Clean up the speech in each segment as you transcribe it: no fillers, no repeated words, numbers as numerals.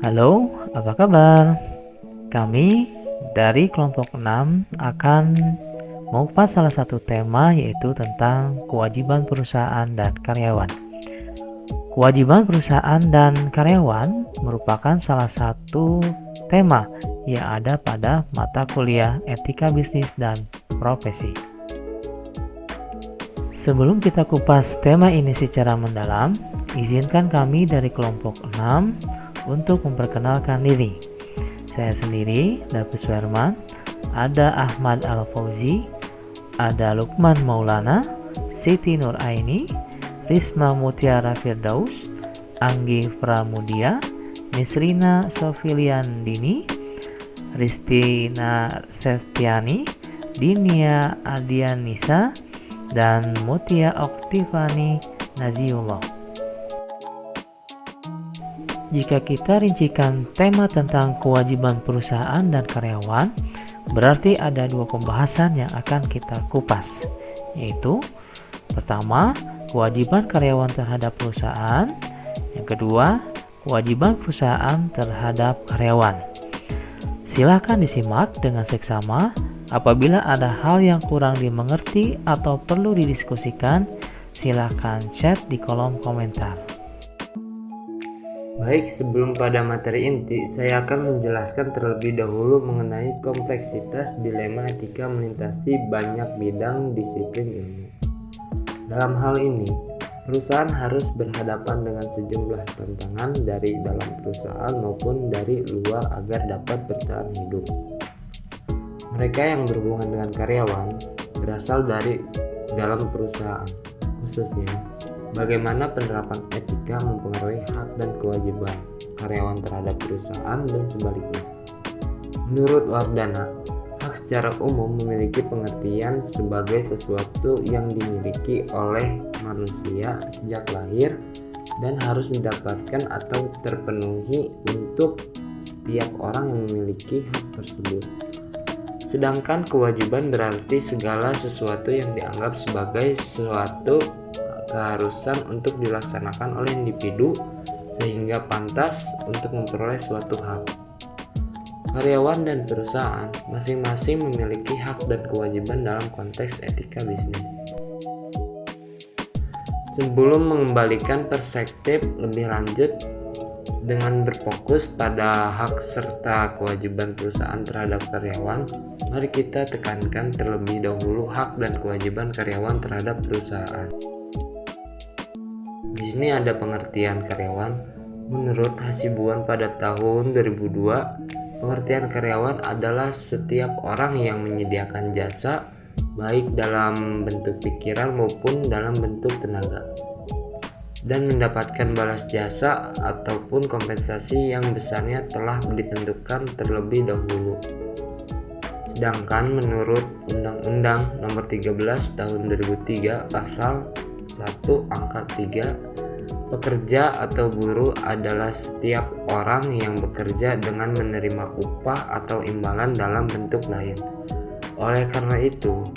Halo, apa kabar? Kami dari kelompok 6 akan mengupas salah satu tema, yaitu tentang kewajiban perusahaan dan karyawan. Kewajiban perusahaan dan karyawan merupakan salah satu tema yang ada pada mata kuliah etika bisnis dan profesi. Sebelum kita kupas tema ini secara mendalam, izinkan kami dari kelompok 6 untuk memperkenalkan diri. Saya sendiri, David Suherman, ada Ahmad Al-Fauzi, ada Lukman Maulana, Siti Nuraini, Risma Mutiara Firdaus, Anggi Pramudia, Nisrina Sofiliandini, Ristina Septiani, Dinia Adianisa, dan Mutia Oktifani Naziullah. Jika kita rincikan tema tentang kewajiban perusahaan dan karyawan, berarti ada dua pembahasan yang akan kita kupas, yaitu pertama, kewajiban karyawan terhadap perusahaan, yang kedua, kewajiban perusahaan terhadap karyawan. Silakan disimak dengan seksama. Apabila ada hal yang kurang dimengerti atau perlu didiskusikan, silakan chat di kolom komentar. Baik, sebelum pada materi inti, saya akan menjelaskan terlebih dahulu mengenai kompleksitas dilema etika melintasi banyak bidang disiplin ilmu. Dalam hal ini, perusahaan harus berhadapan dengan sejumlah tantangan dari dalam perusahaan maupun dari luar agar dapat bertahan hidup. Mereka yang berhubungan dengan karyawan berasal dari dalam perusahaan, khususnya bagaimana penerapan etika mempengaruhi hak dan kewajiban karyawan terhadap perusahaan dan sebaliknya. Menurut Wardana, hak secara umum memiliki pengertian sebagai sesuatu yang dimiliki oleh manusia sejak lahir dan harus didapatkan atau terpenuhi untuk setiap orang yang memiliki hak tersebut. Sedangkan kewajiban berarti segala sesuatu yang dianggap sebagai suatu keharusan untuk dilaksanakan oleh individu sehingga pantas untuk memperoleh suatu hak. Karyawan dan perusahaan masing-masing memiliki hak dan kewajiban dalam konteks etika bisnis. Sebelum mengembalikan perspektif lebih lanjut dengan berfokus pada hak serta kewajiban perusahaan terhadap karyawan, mari kita tekankan terlebih dahulu hak dan kewajiban karyawan terhadap perusahaan. Di sini ada pengertian karyawan. Menurut Hasibuan pada tahun 2002, pengertian karyawan adalah setiap orang yang menyediakan jasa baik dalam bentuk pikiran maupun dalam bentuk tenaga, dan mendapatkan balas jasa ataupun kompensasi yang besarnya telah ditentukan terlebih dahulu. Sedangkan menurut Undang-Undang Nomor 13 Tahun 2003 Pasal 1 Angka 3, pekerja atau buruh adalah setiap orang yang bekerja dengan menerima upah atau imbalan dalam bentuk lain. Oleh karena itu,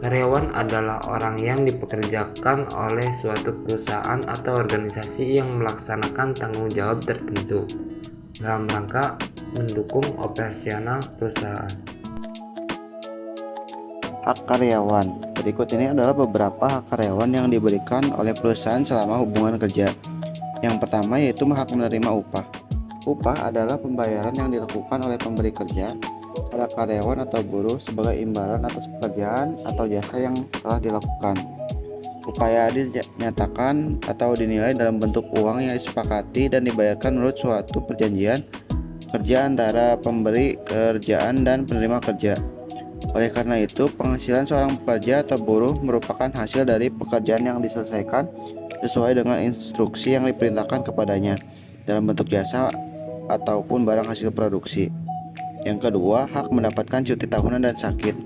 karyawan adalah orang yang dipekerjakan oleh suatu perusahaan atau organisasi yang melaksanakan tanggung jawab tertentu dalam rangka mendukung operasional perusahaan. Hak karyawan. Berikut ini adalah beberapa hak karyawan yang diberikan oleh perusahaan selama hubungan kerja. Yang pertama yaitu hak menerima upah. Upah adalah pembayaran yang dilakukan oleh pemberi kerja pada karyawan atau buruh sebagai imbalan atas pekerjaan atau jasa yang telah dilakukan. Upah dinyatakan atau dinilai dalam bentuk uang yang disepakati dan dibayarkan menurut suatu perjanjian kerja antara pemberi kerjaan dan penerima kerja. Oleh karena itu, penghasilan seorang pekerja atau buruh merupakan hasil dari pekerjaan yang diselesaikan sesuai dengan instruksi yang diperintahkan kepadanya dalam bentuk jasa ataupun barang hasil produksi. Yang kedua, hak mendapatkan cuti tahunan dan sakit.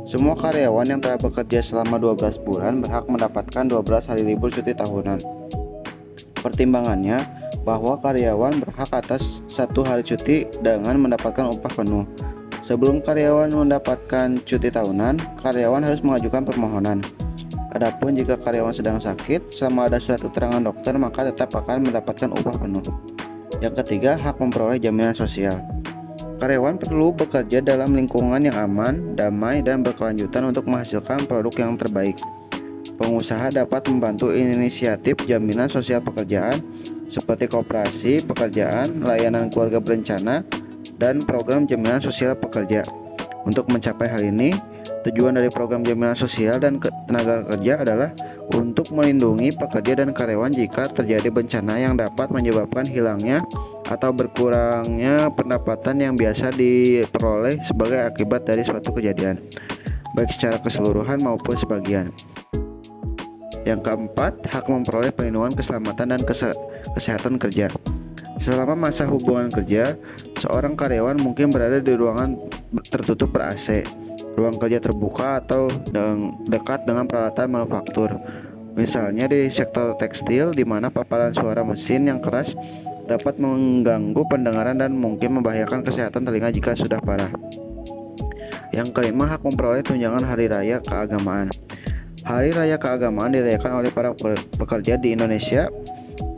Semua karyawan yang telah bekerja selama 12 bulan berhak mendapatkan 12 hari libur cuti tahunan. Pertimbangannya bahwa karyawan berhak atas 1 hari cuti dengan mendapatkan upah penuh. Sebelum karyawan mendapatkan cuti tahunan, karyawan harus mengajukan permohonan. Adapun jika karyawan sedang sakit, selama ada surat keterangan dokter maka tetap akan mendapatkan upah penuh. Yang ketiga, hak memperoleh jaminan sosial. Karyawan perlu bekerja dalam lingkungan yang aman, damai, dan berkelanjutan untuk menghasilkan produk yang terbaik. Pengusaha dapat membantu inisiatif jaminan sosial pekerjaan seperti koperasi pekerjaan, layanan keluarga berencana, dan program jaminan sosial pekerja. Untuk mencapai hal ini, tujuan dari program jaminan sosial dan tenaga kerja adalah untuk melindungi pekerja dan karyawan jika terjadi bencana yang dapat menyebabkan hilangnya atau berkurangnya pendapatan yang biasa diperoleh sebagai akibat dari suatu kejadian, baik secara keseluruhan maupun sebagian. Yang keempat, hak memperoleh perlindungan keselamatan dan kesehatan kerja. Selama masa hubungan kerja, seorang karyawan mungkin berada di ruangan tertutup ber-AC, ruang kerja terbuka atau dekat dengan peralatan manufaktur. Misalnya di sektor tekstil di mana paparan suara mesin yang keras dapat mengganggu pendengaran dan mungkin membahayakan kesehatan telinga jika sudah parah. Yang kelima, hak memperoleh tunjangan hari raya keagamaan. Hari raya keagamaan dirayakan oleh para pekerja di Indonesia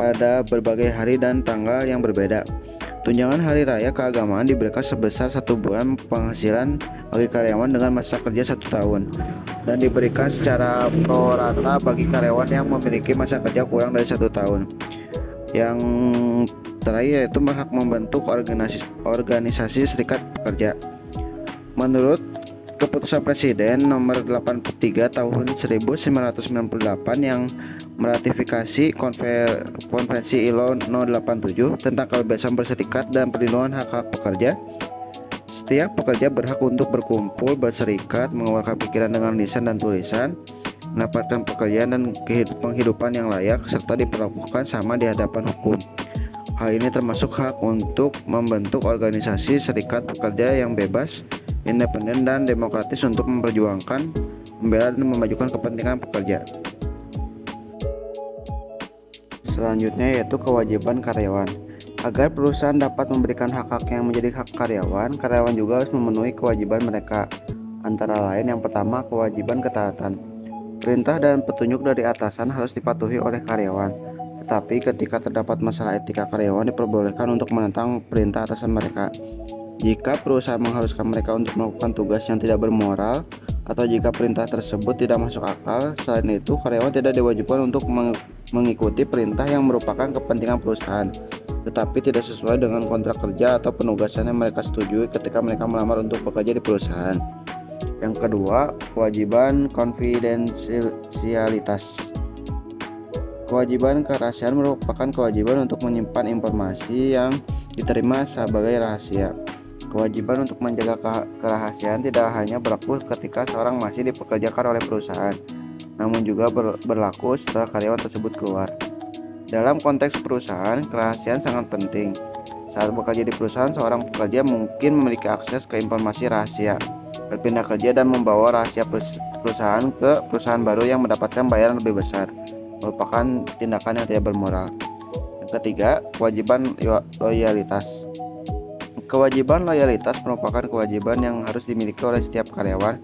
pada berbagai hari dan tanggal yang berbeda. Tunjangan hari raya keagamaan diberikan sebesar 1 bulan penghasilan bagi karyawan dengan masa kerja 1 tahun dan diberikan secara pro rata bagi karyawan yang memiliki masa kerja kurang dari 1 tahun. Yang terakhir yaitu hak membentuk organisasi serikat pekerja. Menurut Keputusan Presiden nomor 83 tahun 1998 yang meratifikasi Konvensi ILO No. 87 tentang kebebasan berserikat dan perlindungan hak-hak pekerja, setiap pekerja berhak untuk berkumpul, berserikat, mengeluarkan pikiran dengan lisan dan tulisan, mendapatkan pekerjaan dan penghidupan yang layak, serta diperlakukan sama di hadapan hukum. Hal ini termasuk hak untuk membentuk organisasi serikat pekerja yang bebas, independen, dan demokratis untuk memperjuangkan, membela, dan memajukan kepentingan pekerja. Selanjutnya yaitu kewajiban karyawan. Agar perusahaan dapat memberikan hak-hak yang menjadi hak karyawan, karyawan juga harus memenuhi kewajiban mereka. Antara lain, yang pertama, kewajiban ketaatan. Perintah dan petunjuk dari atasan harus dipatuhi oleh karyawan. Tetapi ketika terdapat masalah etika, karyawan diperbolehkan untuk menentang perintah atasan mereka. Jika perusahaan mengharuskan mereka untuk melakukan tugas yang tidak bermoral, atau jika perintah tersebut tidak masuk akal, selain itu karyawan tidak diwajibkan untuk mengikuti perintah yang merupakan kepentingan perusahaan, tetapi tidak sesuai dengan kontrak kerja atau penugasan yang mereka setujui ketika mereka melamar untuk bekerja di perusahaan. Yang kedua, kewajiban konfidensialitas. Kewajiban kerahasiaan merupakan kewajiban untuk menyimpan informasi yang diterima sebagai rahasia. Kewajiban untuk menjaga kerahasiaan tidak hanya berlaku ketika seorang masih dipekerjakan oleh perusahaan, namun juga berlaku setelah karyawan tersebut keluar. Dalam konteks perusahaan, kerahasiaan sangat penting. Saat bekerja di perusahaan, seorang pekerja mungkin memiliki akses ke informasi rahasia, berpindah kerja, dan membawa rahasia perusahaan ke perusahaan baru yang mendapatkan bayaran lebih besar, merupakan tindakan yang tidak bermoral. Yang ketiga, kewajiban loyalitas. Kewajiban loyalitas merupakan kewajiban yang harus dimiliki oleh setiap karyawan.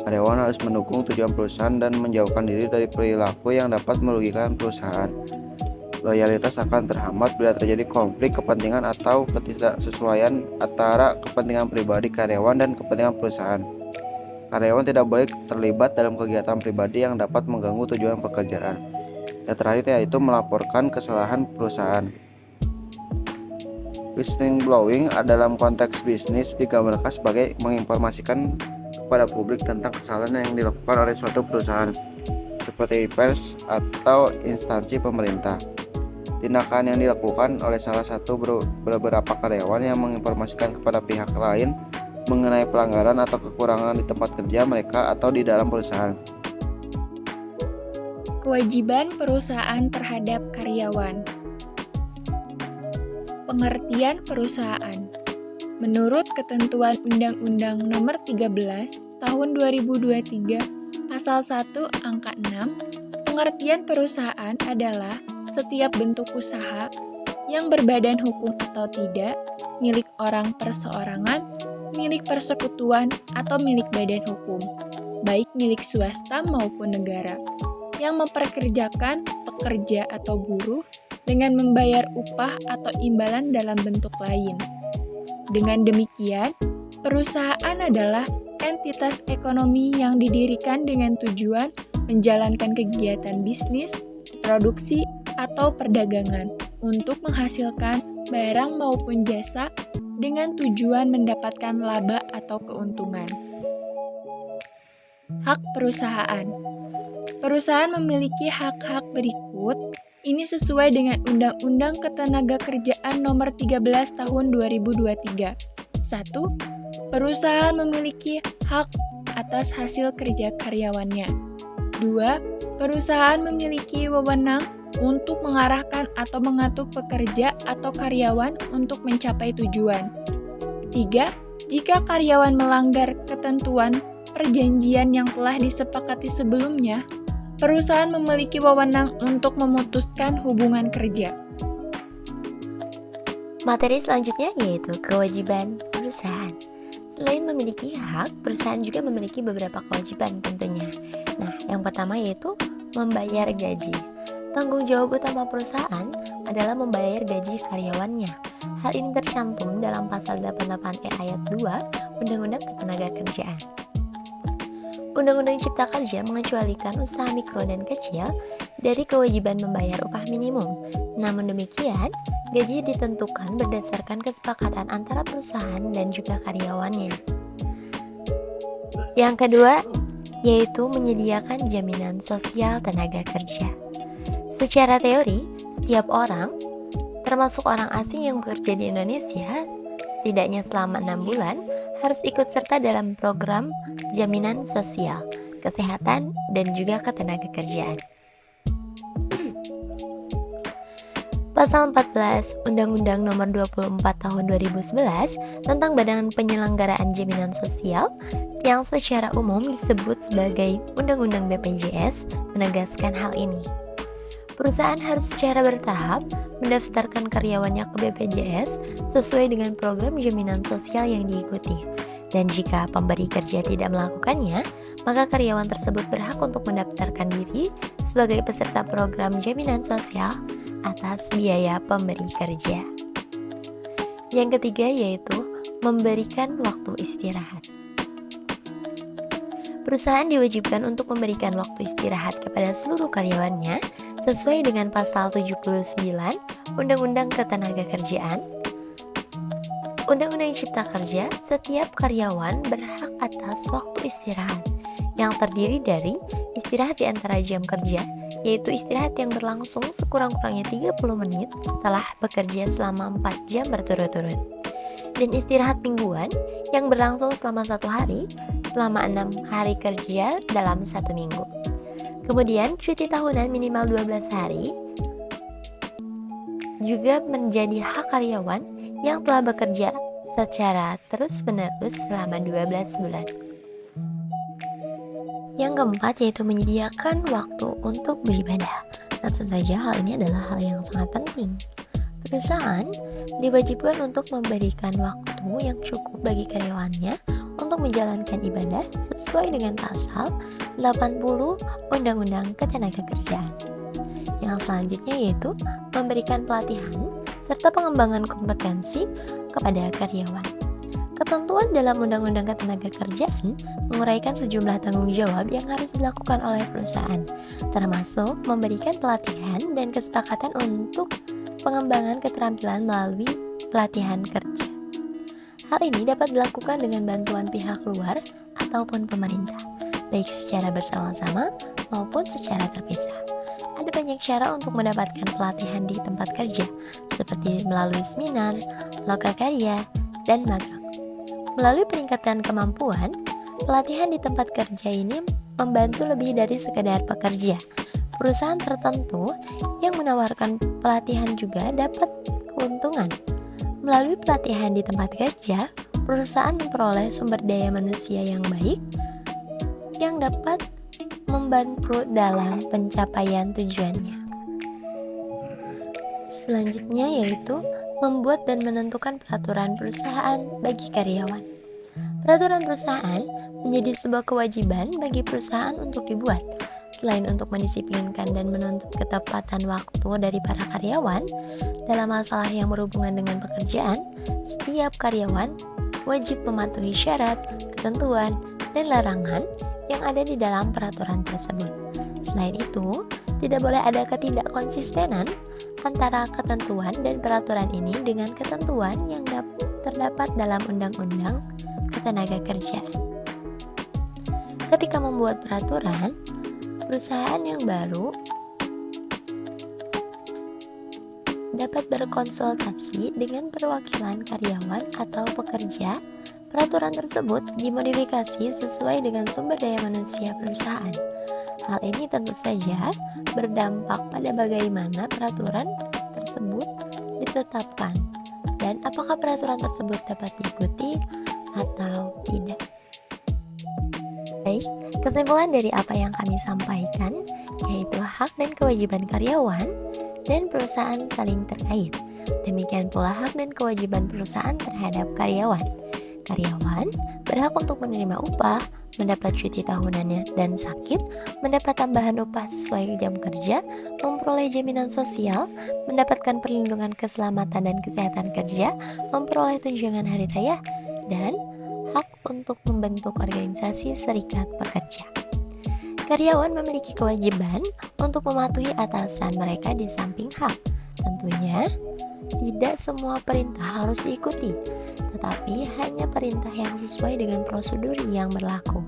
Karyawan harus mendukung tujuan perusahaan dan menjauhkan diri dari perilaku yang dapat merugikan perusahaan. Loyalitas akan terhambat bila terjadi konflik kepentingan atau ketidaksesuaian antara kepentingan pribadi karyawan dan kepentingan perusahaan. Karyawan tidak boleh terlibat dalam kegiatan pribadi yang dapat mengganggu tujuan pekerjaan. Yang terakhir yaitu melaporkan kesalahan perusahaan. Whistleblowing dalam konteks bisnis digambarkan sebagai menginformasikan kepada publik tentang kesalahan yang dilakukan oleh suatu perusahaan, seperti pers atau instansi pemerintah. Tindakan yang dilakukan oleh salah satu beberapa karyawan yang menginformasikan kepada pihak lain mengenai pelanggaran atau kekurangan di tempat kerja mereka atau di dalam perusahaan. Kewajiban perusahaan terhadap karyawan. Pengertian perusahaan. Menurut ketentuan Undang-Undang Nomor 13 Tahun 2023 Pasal 1 Angka 6, pengertian perusahaan adalah setiap bentuk usaha yang berbadan hukum atau tidak, milik orang perseorangan, milik persekutuan, atau milik badan hukum, baik milik swasta maupun negara, yang memperkerjakan pekerja atau buruh dengan membayar upah atau imbalan dalam bentuk lain. Dengan demikian, perusahaan adalah entitas ekonomi yang didirikan dengan tujuan menjalankan kegiatan bisnis, produksi, atau perdagangan untuk menghasilkan barang maupun jasa dengan tujuan mendapatkan laba atau keuntungan. Hak perusahaan. Perusahaan memiliki hak-hak berikut. Ini sesuai dengan Undang-Undang Ketenagakerjaan Nomor 13 Tahun 2023. 1. Perusahaan memiliki hak atas hasil kerja karyawannya. 2. Perusahaan memiliki wewenang untuk mengarahkan atau mengatur pekerja atau karyawan untuk mencapai tujuan. 3. Jika karyawan melanggar ketentuan perjanjian yang telah disepakati sebelumnya, perusahaan memiliki wewenang untuk memutuskan hubungan kerja. Materi selanjutnya yaitu kewajiban perusahaan. Selain memiliki hak, perusahaan juga memiliki beberapa kewajiban tentunya. Nah, yang pertama yaitu membayar gaji. Tanggung jawab utama perusahaan adalah membayar gaji karyawannya. Hal ini tercantum dalam pasal 88E ayat 2 Undang-Undang Ketenagakerjaan. Undang-Undang Cipta Kerja mengecualikan usaha mikro dan kecil dari kewajiban membayar upah minimum. Namun demikian, gaji ditentukan berdasarkan kesepakatan antara perusahaan dan juga karyawannya. Yang kedua, yaitu menyediakan jaminan sosial tenaga kerja. Secara teori, setiap orang, termasuk orang asing yang bekerja di Indonesia, setidaknya selama 6 bulan, harus ikut serta dalam program jaminan sosial, kesehatan, dan juga ketenagakerjaan. Pasal 14 Undang-Undang Nomor 24 Tahun 2011 tentang Badan Penyelenggaraan Jaminan Sosial yang secara umum disebut sebagai Undang-Undang BPJS menegaskan hal ini. Perusahaan harus secara bertahap mendaftarkan karyawannya ke BPJS sesuai dengan program jaminan sosial yang diikuti. Dan jika pemberi kerja tidak melakukannya, maka karyawan tersebut berhak untuk mendaftarkan diri sebagai peserta program jaminan sosial atas biaya pemberi kerja. Yang ketiga yaitu memberikan waktu istirahat. Perusahaan diwajibkan untuk memberikan waktu istirahat kepada seluruh karyawannya sesuai dengan pasal 79 Undang-Undang Ketenagakerjaan. Undang-Undang Cipta Kerja, setiap karyawan berhak atas waktu istirahat yang terdiri dari istirahat di antara jam kerja, yaitu istirahat yang berlangsung sekurang-kurangnya 30 menit setelah bekerja selama 4 jam berturut-turut, dan istirahat mingguan yang berlangsung selama 1 hari selama 6 hari kerja dalam 1 minggu. Kemudian cuti tahunan minimal 12 hari juga menjadi hak karyawan yang telah bekerja secara terus-menerus selama 12 bulan. Yang keempat yaitu menyediakan waktu untuk beribadah. Tentu saja hal ini adalah hal yang sangat penting. Perusahaan diwajibkan untuk memberikan waktu yang cukup bagi karyawannya untuk menjalankan ibadah sesuai dengan pasal 80 Undang-Undang Ketenagakerjaan. Yang selanjutnya yaitu memberikan pelatihan serta pengembangan kompetensi kepada karyawan. Ketentuan dalam Undang-Undang Ketenagakerjaan menguraikan sejumlah tanggung jawab yang harus dilakukan oleh perusahaan, termasuk memberikan pelatihan dan kesepakatan untuk pengembangan keterampilan melalui pelatihan kerja. Hal ini dapat dilakukan dengan bantuan pihak luar ataupun pemerintah, baik secara bersama-sama maupun secara terpisah. Ada banyak cara untuk mendapatkan pelatihan di tempat kerja, seperti melalui seminar, lokakarya, dan magang. Melalui peningkatan kemampuan, pelatihan di tempat kerja ini membantu lebih dari sekedar pekerja. Perusahaan tertentu yang menawarkan pelatihan juga dapat keuntungan. Melalui pelatihan di tempat kerja, perusahaan memperoleh sumber daya manusia yang baik yang dapat membantu dalam pencapaian tujuannya. Selanjutnya yaitu membuat dan menentukan peraturan perusahaan bagi karyawan. Peraturan perusahaan menjadi sebuah kewajiban bagi perusahaan untuk dibuat. Selain untuk mendisiplinkan dan menuntut ketepatan waktu dari para karyawan, dalam masalah yang berhubungan dengan pekerjaan, setiap karyawan wajib mematuhi syarat, ketentuan, dan larangan yang ada di dalam peraturan tersebut. Selain itu, tidak boleh ada ketidakkonsistenan antara ketentuan dan peraturan ini dengan ketentuan yang terdapat dalam Undang-Undang Ketenagakerjaan. Ketika membuat peraturan, perusahaan yang baru dapat berkonsultasi dengan perwakilan karyawan atau pekerja. Peraturan tersebut dimodifikasi sesuai dengan sumber daya manusia perusahaan. Hal ini tentu saja berdampak pada bagaimana peraturan tersebut ditetapkan dan apakah peraturan tersebut dapat diikuti atau tidak. Guys, kesimpulan dari apa yang kami sampaikan yaitu hak dan kewajiban karyawan dan perusahaan saling terkait. Demikian pula hak dan kewajiban perusahaan terhadap karyawan. Karyawan berhak untuk menerima upah, mendapat cuti tahunannya dan sakit, mendapat tambahan upah sesuai jam kerja, memperoleh jaminan sosial, mendapatkan perlindungan keselamatan dan kesehatan kerja, memperoleh tunjangan hari raya, dan hak untuk membentuk organisasi serikat pekerja. Karyawan memiliki kewajiban untuk mematuhi atasan mereka di samping hak. Tentunya, tidak semua perintah harus diikuti, tetapi hanya perintah yang sesuai dengan prosedur yang berlaku.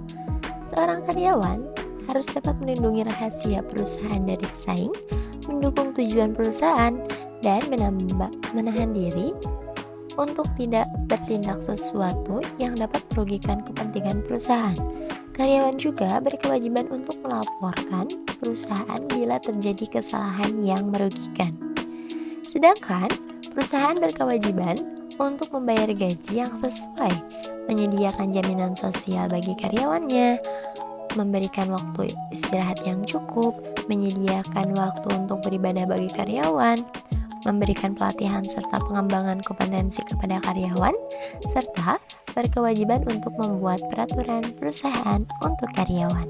Seorang karyawan harus dapat melindungi rahasia perusahaan dari pesaing, mendukung tujuan perusahaan, dan menahan diri untuk tidak bertindak sesuatu yang dapat merugikan kepentingan perusahaan. Karyawan juga berkewajiban untuk melaporkan perusahaan bila terjadi kesalahan yang merugikan. Sedangkan perusahaan berkewajiban untuk membayar gaji yang sesuai, menyediakan jaminan sosial bagi karyawannya, memberikan waktu istirahat yang cukup, menyediakan waktu untuk beribadah bagi karyawan, memberikan pelatihan serta pengembangan kompetensi kepada karyawan, serta berkewajiban untuk membuat peraturan perusahaan untuk karyawan.